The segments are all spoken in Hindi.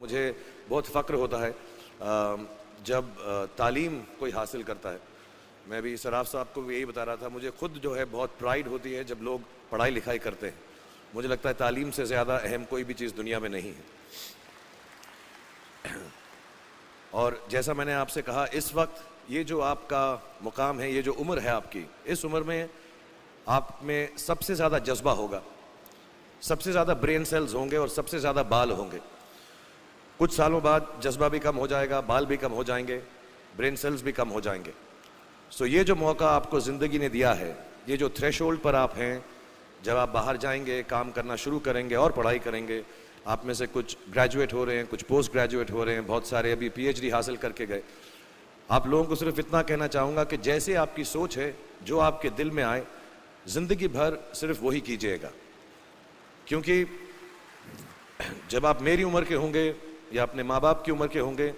मुझे बहुत फ़ख्र होता है जब तालीम कोई हासिल करता है। मैं भी सराफ साहब को भी यही बता रहा था, मुझे खुद जो है बहुत प्राइड होती है जब लोग पढ़ाई लिखाई करते हैं। मुझे लगता है तालीम से ज़्यादा अहम कोई भी चीज़ दुनिया में नहीं है। और जैसा मैंने आपसे कहा, इस वक्त ये जो आपका मुकाम है, ये जो उम्र है आपकी, इस उम्र में आप में सबसे ज़्यादा जज्बा होगा, सबसे ज़्यादा ब्रेन सेल्स होंगे और सबसे ज़्यादा बाल होंगे। कुछ सालों बाद जज्बा भी कम हो जाएगा, बाल भी कम हो जाएंगे, ब्रेन सेल्स भी कम हो जाएंगे। सो ये जो मौका आपको ज़िंदगी ने दिया है, ये जो थ्रेशोल्ड पर आप हैं, जब आप बाहर जाएंगे, काम करना शुरू करेंगे और पढ़ाई करेंगे, आप में से कुछ ग्रेजुएट हो रहे हैं, कुछ पोस्ट ग्रेजुएट हो रहे हैं, बहुत सारे अभी PhD हासिल करके गए। आप लोगों को सिर्फ इतना कहना चाहूँगा कि जैसे आपकी सोच है, जो आपके दिल में आए, ज़िंदगी भर सिर्फ वही कीजिएगा। क्योंकि जब आप मेरी उम्र के होंगे या अपने माँ बाप की उम्र के होंगे,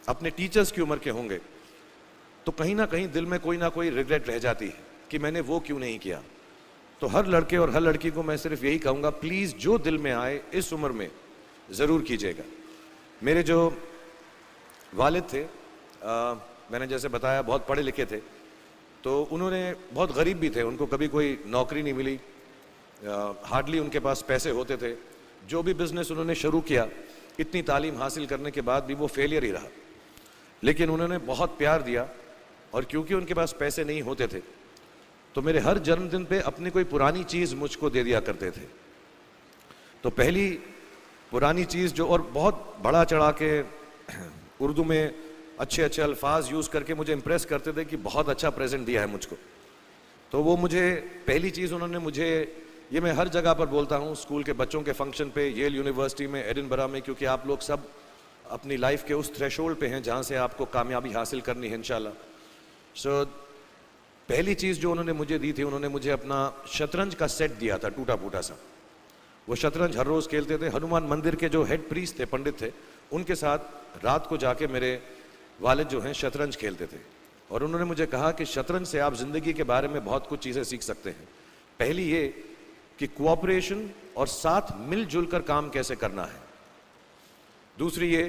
अपने टीचर्स की उम्र के होंगे, तो कहीं ना कहीं दिल में कोई ना कोई रिग्रेट रह जाती है कि मैंने वो क्यों नहीं किया। तो हर लड़के और हर लड़की को मैं सिर्फ यही कहूँगा, प्लीज़ जो दिल में आए इस उम्र में ज़रूर कीजिएगा। मेरे जो वालिद थे, मैंने जैसे बताया बहुत पढ़े लिखे थे, तो उन्होंने बहुत गरीब भी थे, उनको कभी कोई नौकरी नहीं मिली, हार्डली उनके पास पैसे होते थे। जो भी बिज़नेस उन्होंने शुरू किया, इतनी तालीम हासिल करने के बाद भी वो फेलियर ही रहा। लेकिन उन्होंने बहुत प्यार दिया, और क्योंकि उनके पास पैसे नहीं होते थे तो मेरे हर जन्मदिन पे अपनी कोई पुरानी चीज़ मुझको दे दिया करते थे। तो पहली पुरानी चीज़ जो, और बहुत बड़ा चढ़ा के उर्दू में अच्छे अच्छे अल्फाज यूज़ करके मुझे इम्प्रेस करते थे कि बहुत अच्छा प्रेजेंट दिया है मुझको। तो वो मुझे पहली चीज़ उन्होंने मुझे, ये मैं हर जगह पर बोलता हूँ, स्कूल के बच्चों के फंक्शन पे, येल यूनिवर्सिटी में, एडिनबरा में, क्योंकि आप लोग सब अपनी लाइफ के उस थ्रेशोल्ड पे हैं जहाँ से आपको कामयाबी हासिल करनी है इंशाल्लाह। सो पहली चीज़ जो उन्होंने मुझे दी थी, उन्होंने मुझे अपना शतरंज का सेट दिया था, टूटा फूटा सा। वो शतरंज हर रोज़ खेलते थे। हनुमान मंदिर के जो हेड प्रीस्ट थे, पंडित थे, उनके साथ रात को जाके मेरे वालिद जो हैं शतरंज खेलते थे। और उन्होंने मुझे कहा कि शतरंज से आप ज़िंदगी के बारे में बहुत कुछ चीज़ें सीख सकते हैं। पहली ये कि कोऑपरेशन और साथ मिलजुल कर काम कैसे करना है। दूसरी ये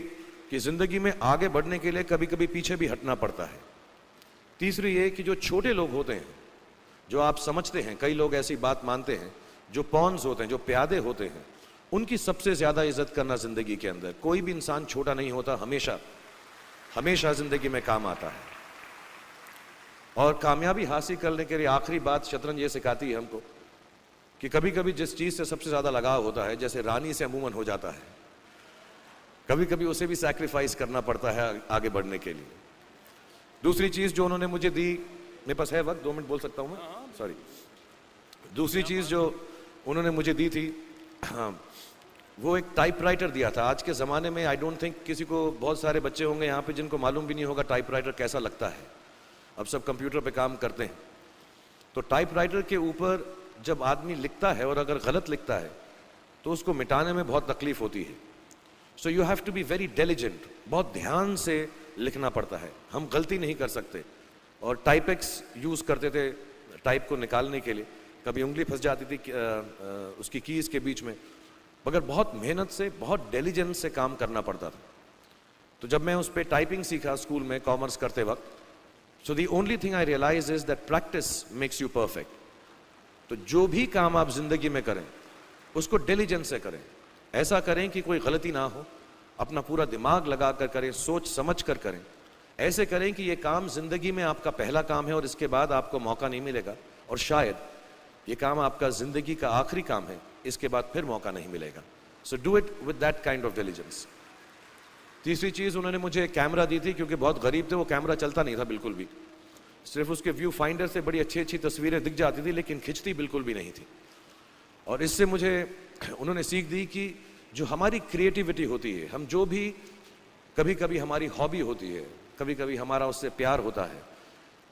कि ज़िंदगी में आगे बढ़ने के लिए कभी कभी पीछे भी हटना पड़ता है। तीसरी ये कि जो छोटे लोग होते हैं, जो आप समझते हैं, कई लोग ऐसी बात मानते हैं, जो पॉन्स होते हैं, जो प्यादे होते हैं, उनकी सबसे ज़्यादा इज्जत करना ज़िंदगी के अंदर। कोई भी इंसान छोटा नहीं होता, हमेशा हमेशा ज़िंदगी में काम आता है। और कामयाबी हासिल करने के लिए आखिरी बात शतरंज ये सिखाती है हमको कि कभी कभी जिस चीज़ से सबसे ज़्यादा लगाव होता है, जैसे रानी से अमूमन हो जाता है, कभी कभी उसे भी सैक्रिफाइस करना पड़ता है आगे बढ़ने के लिए। दूसरी चीज़ जो उन्होंने मुझे दी, मेरे पास है वक्त, 2 मिनट बोल सकता हूँ मैं, सॉरी। दूसरी चीज़ जो उन्होंने मुझे दी थी, वो एक टाइपराइटर दिया था। आज के ज़माने में आई डोंट थिंक किसी को, बहुत सारे बच्चे होंगे यहाँ पे जिनको मालूम भी नहीं होगा टाइपराइटर कैसा लगता है। अब सब कंप्यूटर पे काम करते हैं। तो टाइपराइटर के ऊपर जब आदमी लिखता है और अगर गलत लिखता है तो उसको मिटाने में बहुत तकलीफ होती है। So you have to be very diligent, बहुत ध्यान से लिखना पड़ता है। हम गलती नहीं कर सकते। और टाइपेक्स यूज़ करते थे टाइप को निकालने के लिए, कभी उंगली फंस जाती थी उसकी कीज़ के बीच में, मगर बहुत मेहनत से, बहुत डिलिजेंस से काम करना पड़ता था। तो जब मैं उस पर टाइपिंग सीखा स्कूल में कॉमर्स करते वक्त, so the only thing I realise is that practice makes you perfect. तो जो भी काम आप जिंदगी में करें उसको डिलिजेंस से करें, ऐसा करें कि कोई गलती ना हो, अपना पूरा दिमाग लगा कर करें, सोच समझ कर करें। ऐसे करें कि ये काम जिंदगी में आपका पहला काम है और इसके बाद आपको मौका नहीं मिलेगा, और शायद ये काम आपका जिंदगी का आखिरी काम है, इसके बाद फिर मौका नहीं मिलेगा। So do it with that kind of diligence. तीसरी चीज़ उन्होंने मुझे कैमरा दी थी, क्योंकि बहुत गरीब थे, वो कैमरा चलता नहीं था बिल्कुल भी, सिर्फ उसके व्यू फाइंडर से बड़ी अच्छी अच्छी तस्वीरें दिख जाती थी, लेकिन खिंचती बिल्कुल भी नहीं थी। और इससे मुझे उन्होंने सीख दी कि जो हमारी क्रिएटिविटी होती है, हम जो भी, कभी कभी हमारी हॉबी होती है, कभी कभी हमारा उससे प्यार होता है,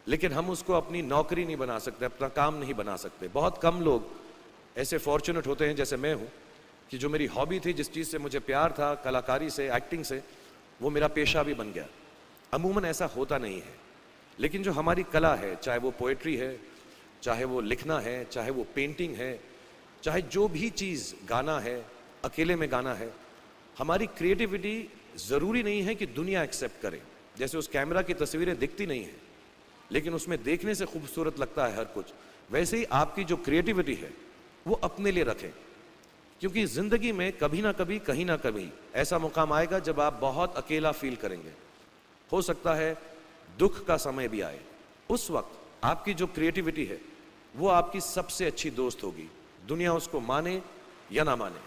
लेकिन हम उसको अपनी नौकरी नहीं बना सकते, अपना काम नहीं बना सकते। बहुत कम लोग ऐसे फॉर्चुनेट होते हैं जैसे मैं हूँ कि जो मेरी हॉबी थी, जिस चीज़ से मुझे प्यार था, कलाकारी से, एक्टिंग से, वो मेरा पेशा भी बन गया। अमूमन ऐसा होता नहीं है, लेकिन जो हमारी कला है, चाहे वो पोएट्री है, चाहे वो लिखना है, चाहे वो पेंटिंग है, चाहे जो भी चीज़, गाना है, अकेले में गाना है, हमारी क्रिएटिविटी ज़रूरी नहीं है कि दुनिया एक्सेप्ट करे। जैसे उस कैमरा की तस्वीरें दिखती नहीं है, लेकिन उसमें देखने से खूबसूरत लगता है हर कुछ, वैसे ही आपकी जो क्रिएटिविटी है वो अपने लिए रखें, क्योंकि ज़िंदगी में कभी ना कभी, कहीं ना कभी ऐसा मुकाम आएगा जब आप बहुत अकेला फील करेंगे। हो सकता है दुख का समय भी आए। उस वक्त आपकी जो क्रिएटिविटी है वो आपकी सबसे अच्छी दोस्त होगी, दुनिया उसको माने या ना माने।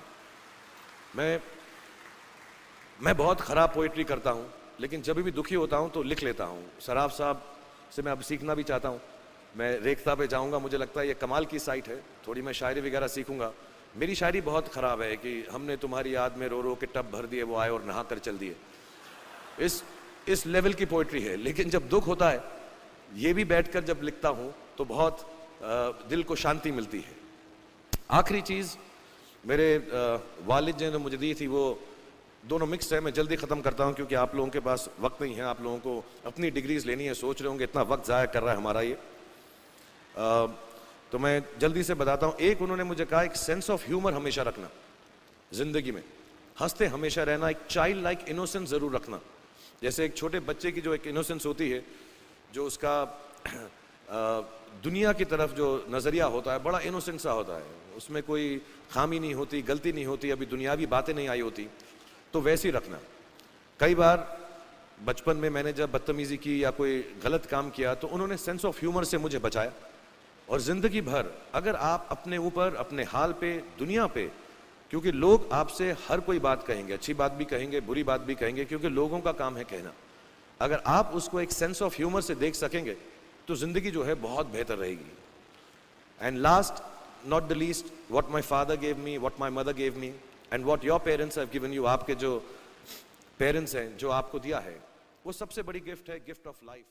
मैं बहुत ख़राब पोइट्री करता हूँ, लेकिन जब भी दुखी होता हूँ तो लिख लेता हूँ। सराफ साहब से मैं अब सीखना भी चाहता हूँ। मैं रेख्ता पे जाऊँगा, मुझे लगता है ये कमाल की साइट है, थोड़ी मैं शायरी वगैरह सीखूँगा। मेरी शायरी बहुत ख़राब है कि हमने तुम्हारी याद में रो रो के टब भर दिए, वो आए और नहा कर चल दिए। इस लेवल की पोइट्री है। लेकिन जब दुख होता है, ये भी बैठकर जब लिखता हूँ तो बहुत दिल को शांति मिलती है। आखिरी चीज़ मेरे वालिद ने मुझे दी थी, वो दोनों मिक्स है। मैं जल्दी ख़त्म करता हूँ क्योंकि आप लोगों के पास वक्त नहीं है, आप लोगों को अपनी डिग्रीज लेनी है, सोच रहे होंगे इतना वक्त ज़ाया कर रहा है हमारा ये। तो मैं जल्दी से बताता हूँ। एक उन्होंने मुझे कहा, एक सेंस ऑफ ह्यूमर हमेशा रखना ज़िंदगी में, हंसते हमेशा रहना, एक चाइल्ड लाइक इनोसेंस ज़रूर रखना। जैसे एक छोटे बच्चे की जो एक इनोसेंस होती है, जो उसका दुनिया की तरफ जो नज़रिया होता है बड़ा इनोसेंट सा होता है, उसमें कोई खामी नहीं होती, गलती नहीं होती, अभी दुनियावी बातें नहीं आई होती, तो वैसे ही रखना। कई बार बचपन में मैंने जब बदतमीज़ी की या कोई गलत काम किया तो उन्होंने सेंस ऑफ ह्यूमर से मुझे बचाया। और ज़िंदगी भर अगर आप अपने ऊपर, अपने हाल पे, दुनिया पे, क्योंकि लोग आपसे हर कोई बात कहेंगे, अच्छी बात भी कहेंगे, बुरी बात भी कहेंगे, क्योंकि लोगों का काम है कहना। अगर आप उसको एक सेंस ऑफ ह्यूमर से देख सकेंगे तो ज़िंदगी जो है बहुत बेहतर रहेगी। And last not the least, what my father gave me, what my mother gave me and what your parents have given you, आपके जो पेरेंट्स हैं, जो आपको दिया है, वो सबसे बड़ी गिफ्ट है, गिफ्ट ऑफ लाइफ।